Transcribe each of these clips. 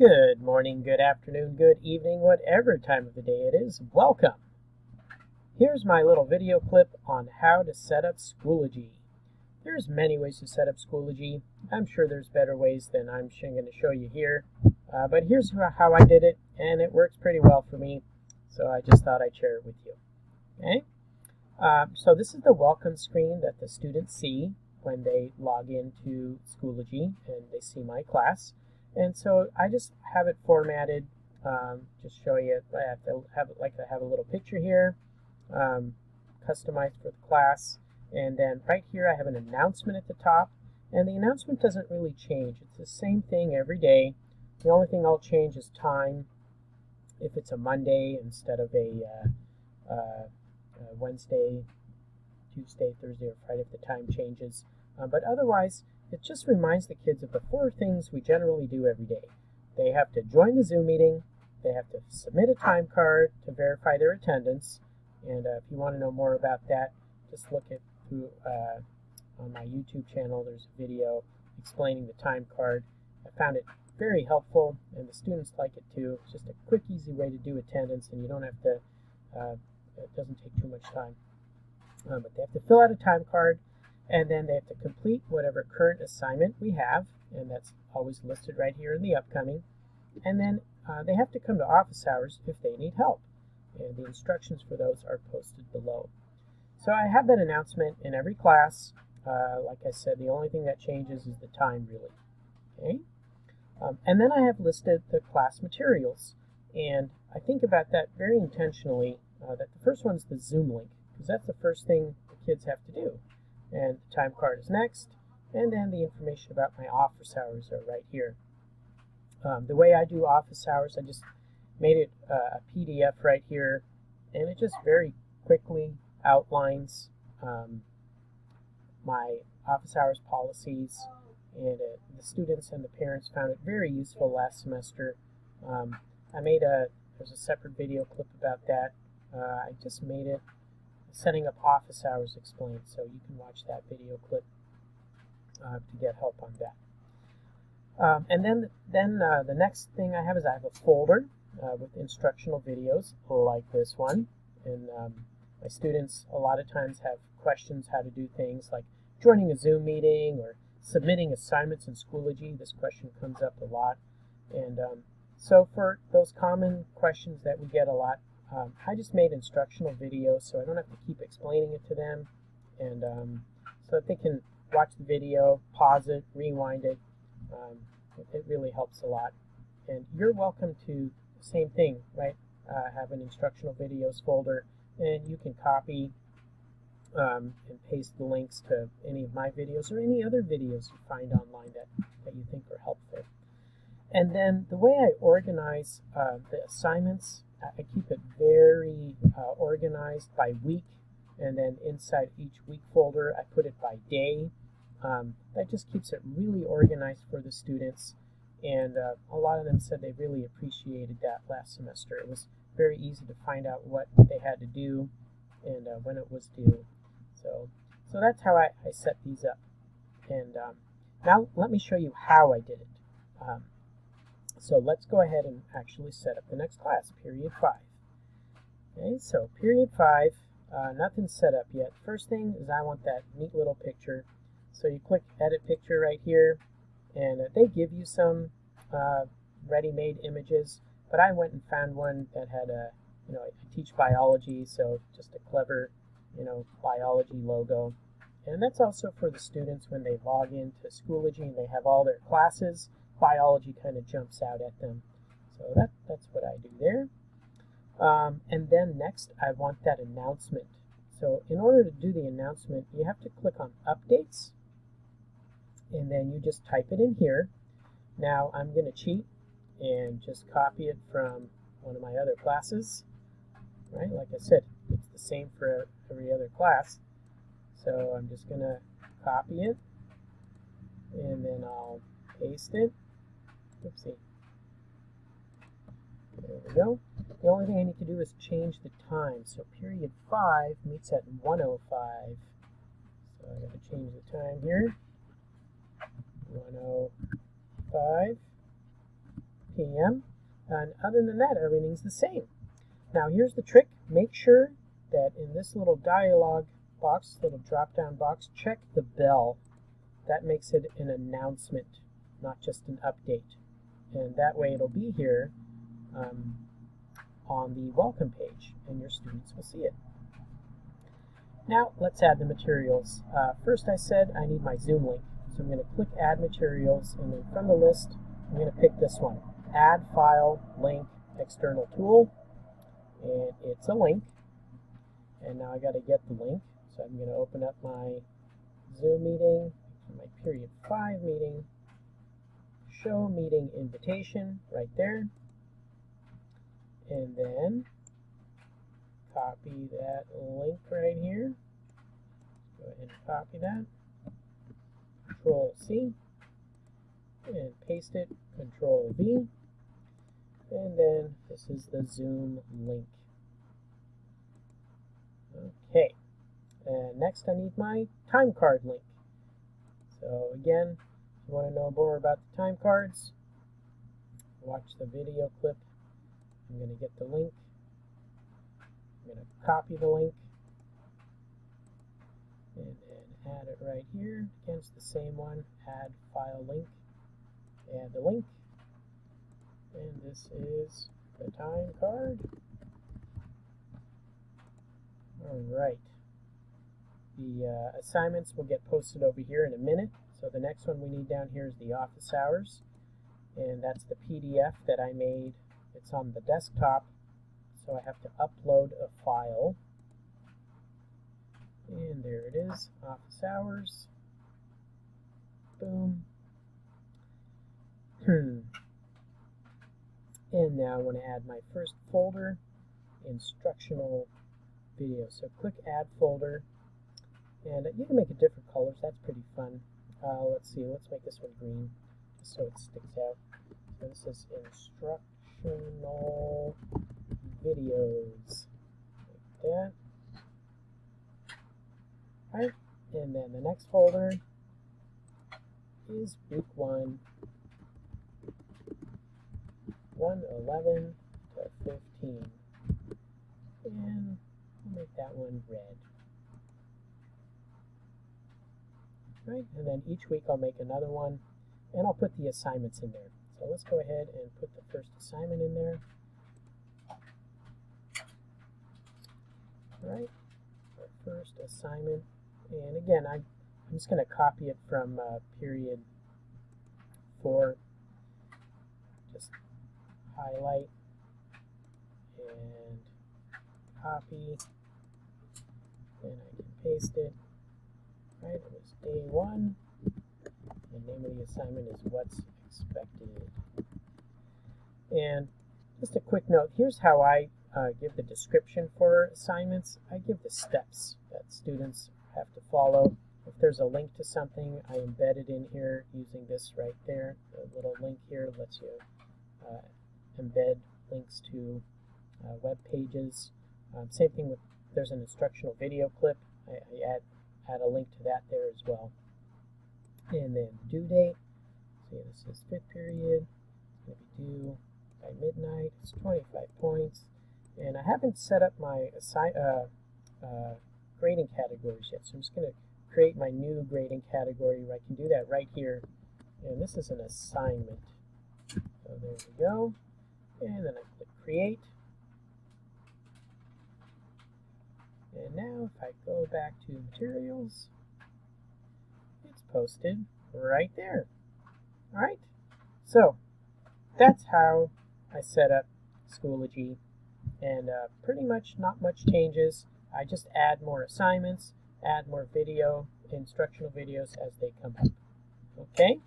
Good morning, good afternoon, good evening, whatever time of the day it is, welcome! Here's my little video clip on how to set up Schoology. There's many ways to set up Schoology. I'm sure there's better ways than I'm going to show you here, but here's how I did it, and it works pretty well for me, so I just thought I'd share it with you. Okay? So this is the welcome screen that the students see when they log into Schoology and they see my class. And so I just have it formatted, just show you. I have to have a little picture here, customized for the class, and then right here I have an announcement at the top, and the announcement doesn't really change. It's the same thing every day. The only thing I'll change is time. If it's a Monday instead of a Wednesday, Tuesday, Thursday, or Friday, if the time changes. But otherwise, it just reminds the kids of the four things we generally do every day. They have to join the Zoom meeting, they have to submit a time card to verify their attendance, and if you want to know more about that, just look on my YouTube channel. There's a video explaining the time card. I found it very helpful, and the students like it too. It's just a quick, easy way to do attendance, and you don't have to, it doesn't take too much time. But they have to fill out a time card, and then they have to complete whatever current assignment we have, and that's always listed right here in the upcoming. And then they have to come to office hours if they need help, and the instructions for those are posted below. So I have that announcement in every class. Like I said, the only thing that changes is the time, really. Okay? And then I have listed the class materials, and I think about that very intentionally, that the first one's the Zoom link, because that's the first thing the kids have to do. And the time card is next, and then the information about my office hours are right here. The way I do office hours, I just made it a PDF right here, and it just very quickly outlines my office hours policies, and the students and the parents found it very useful last semester. There's a separate video clip about that. I just made it setting up office hours explained, so you can watch that video clip to get help on that. And then the next thing I have is I have a folder with instructional videos like this one, and my students a lot of times have questions how to do things like joining a Zoom meeting or submitting assignments in Schoology. This question comes up a lot, and so for those common questions that we get a lot, I just made instructional videos so I don't have to keep explaining it to them, and so that they can watch the video, pause it, rewind it. It really helps a lot. And you're welcome to the same thing, right? Have an instructional videos folder, and you can copy and paste the links to any of my videos or any other videos you find online that you think are helpful. And then the way I organize the assignments, I keep it very organized by week, and then inside each week folder I put it by day. That just keeps it really organized for the students, and a lot of them said they really appreciated that last semester. It was very easy to find out what they had to do and when it was due. So that's how I set these up. And now let me show you how I did it. So let's go ahead and actually set up the next class, period 5. Okay, so period 5, nothing's set up yet. First thing is I want that neat little picture. So you click edit picture right here, and they give you some ready-made images, but I went and found one that had I teach biology, so just a clever, biology logo. And that's also for the students when they log into Schoology and they have all their classes. Biology kind of jumps out at them. So that's what I do there. And then next, I want that announcement. So in order to do the announcement, you have to click on Updates, and then you just type it in here. Now I'm going to cheat and just copy it from one of my other classes. Right? Like I said, it's the same for every other class. So I'm just going to copy it, and then I'll paste it. Oopsie. There we go. The only thing I need to do is change the time. So period 5 meets at 1:05. So I got to change the time here. 1:05 p.m. And other than that, everything's the same. Now here's the trick. Make sure that in this little dialog box, little drop-down box, check the bell. That makes it an announcement, not just an update. And that way it'll be here on the welcome page, and your students will see it. Now let's add the materials. First I said I need my Zoom link. So I'm going to click Add Materials, and then from the list, I'm going to pick this one. Add File, Link, External Tool. And it's a link. And now I got to get the link. So I'm going to open up my Zoom meeting, my Period 5 meeting, Show Meeting Invitation right there. And then copy that link right here. Go ahead and copy that. Control C. And paste it. Control V. And then this is the Zoom link. Okay. And next I need my time card link. So again, if you want to know more about the time cards, watch the video clip. I'm going to get the link. I'm going to copy the link. And then add it right here. Again, it's the same one. Add file link. Add the link. And this is the time card. Alright. The assignments will get posted over here in a minute. So the next one we need down here is the office hours. And that's the PDF that I made. It's on the desktop. So I have to upload a file. And there it is, office hours. Boom. And now I want to add my first folder, instructional video. So click Add Folder. And you can make it different colors. That's pretty fun. Let's see. Let's make this one green, just so it sticks out. So this is instructional videos, like that. All right. And then the next folder is week 1, 1:11 to 15. And we'll make that one red. Right, and then each week I'll make another one, and I'll put the assignments in there. So let's go ahead and put the first assignment in there. All right, our first assignment. And again, I'm just going to copy it from period 4. Just highlight and copy, and I can paste it. Right, it was day 1. The name of the assignment is What's Expected. And just a quick note, here's how I give the description for assignments. I give the steps that students have to follow. If there's a link to something, I embed it in here using this right there. The little link here lets you embed links to web pages. Same thing with, there's an instructional video clip. I add a link to that there as well. And then due date. So this is 5th period. It's going to be due by midnight. It's 25 points. And I haven't set up my grading categories yet. So I'm just going to create my new grading category. I can do that right here. And this is an assignment. So there we go. And then I click Create. And now if I go back to Materials, it's posted right there. All right. So that's how I set up Schoology. And pretty much not much changes. I just add more assignments, add more video, instructional videos as they come up. Okay?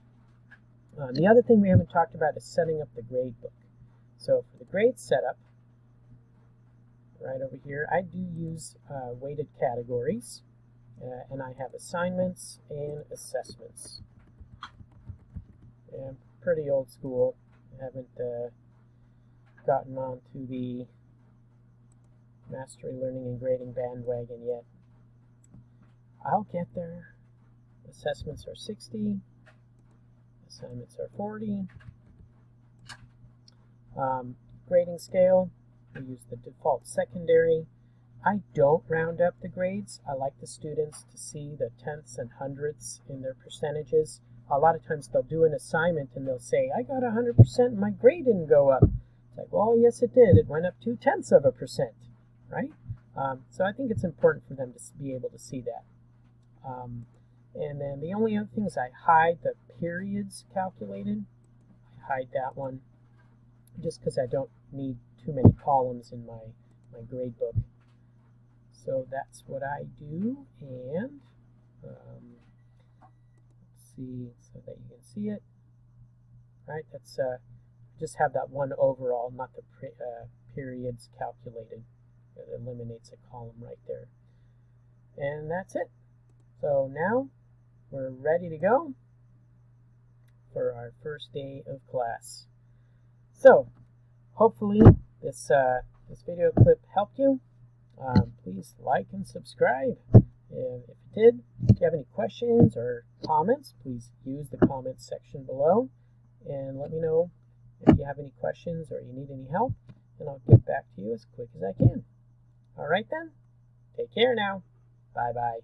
The other thing we haven't talked about is setting up the grade book. So for the grade setup, right over here, I do use weighted categories, and I have assignments and assessments. And pretty old school. I haven't gotten onto the Mastery Learning and Grading bandwagon yet. I'll get there. Assessments are 60. Assignments are 40. Grading scale, we use the default secondary. I don't round up the grades. I like the students to see the tenths and hundredths in their percentages. A lot of times they'll do an assignment and they'll say, I got 100% and my grade didn't go up. It's like, well, yes, it did. It went up 0.2%, right? So I think it's important for them to be able to see that. And then the only other thing is I hide the periods calculated. I hide that one just because I don't need too many columns in my grade book. So that's what I do, and let's see, so that you can see it. Right, that's just have that one overall, not the periods calculated. It eliminates a column right there. And that's it. So now we're ready to go for our first day of class. So hopefully this video clip helped you. Please like and subscribe. And if it did, if you have any questions or comments, please use the comments section below and let me know if you have any questions or you need any help, and I'll get back to you as quick as I can. All right then, take care now. Bye-bye.